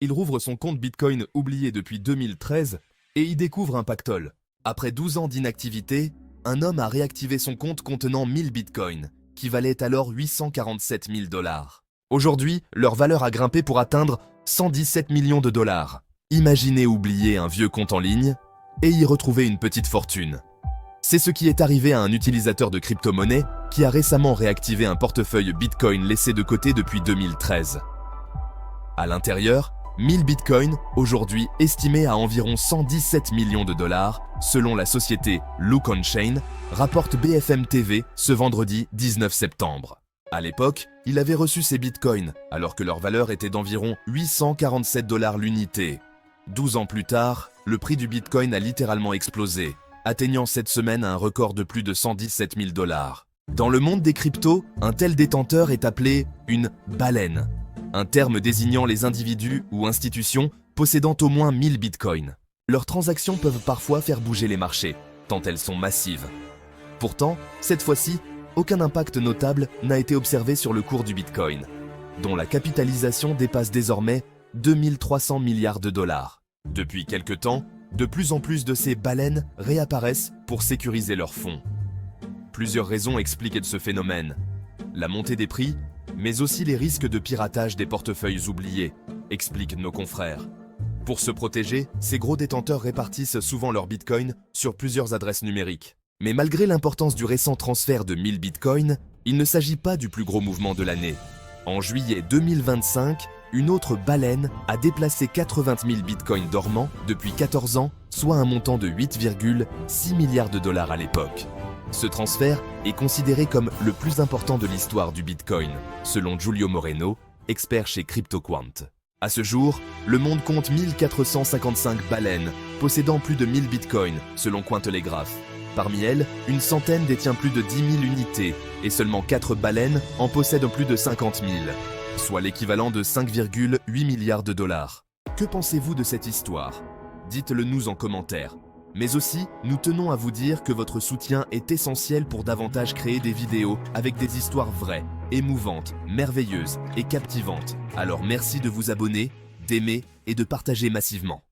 Il rouvre son compte Bitcoin oublié depuis 2013 et y découvre un pactole. Après 12 ans d'inactivité, un homme a réactivé son compte contenant 1000 bitcoins, qui valaient alors 847 000 $. Aujourd'hui, leur valeur a grimpé pour atteindre 117 millions de dollars. Imaginez oublier un vieux compte en ligne et y retrouver une petite fortune. C'est ce qui est arrivé à un utilisateur de crypto-monnaie qui a récemment réactivé un portefeuille Bitcoin laissé de côté depuis 2013. À l'intérieur, 1000 bitcoins, aujourd'hui estimés à environ 117 millions de dollars, selon la société Look On Chain, rapporte BFM TV ce vendredi 19 septembre. À l'époque, il avait reçu ses bitcoins, alors que leur valeur était d'environ 847 $ l'unité. 12 ans plus tard, le prix du bitcoin a littéralement explosé, atteignant cette semaine un record de plus de 117 000 $. Dans le monde des cryptos, un tel détenteur est appelé une baleine, un terme désignant les individus ou institutions possédant au moins 1000 bitcoins. Leurs transactions peuvent parfois faire bouger les marchés, tant elles sont massives. Pourtant, cette fois-ci, aucun impact notable n'a été observé sur le cours du bitcoin, dont la capitalisation dépasse désormais 2300 milliards de dollars. Depuis quelque temps, de plus en plus de ces baleines réapparaissent pour sécuriser leurs fonds. Plusieurs raisons expliquent ce phénomène. La montée des prix, mais aussi les risques de piratage des portefeuilles oubliés, expliquent nos confrères. Pour se protéger, ces gros détenteurs répartissent souvent leurs bitcoins sur plusieurs adresses numériques. Mais malgré l'importance du récent transfert de 1000 bitcoins, il ne s'agit pas du plus gros mouvement de l'année. En juillet 2025, une autre baleine a déplacé 80 000 bitcoins dormants depuis 14 ans, soit un montant de 8,6 milliards de dollars à l'époque. Ce transfert est considéré comme le plus important de l'histoire du Bitcoin, selon Giulio Moreno, expert chez CryptoQuant. À ce jour, le monde compte 1455 baleines, possédant plus de 1000 bitcoins, selon Cointelegraph. Parmi elles, une centaine détient plus de 10 000 unités, et seulement 4 baleines en possèdent plus de 50 000, soit l'équivalent de 5,8 milliards de dollars. Que pensez-vous de cette histoire? Dites-le nous en commentaire. Mais aussi, nous tenons à vous dire que votre soutien est essentiel pour davantage créer des vidéos avec des histoires vraies, émouvantes, merveilleuses et captivantes. Alors merci de vous abonner, d'aimer et de partager massivement.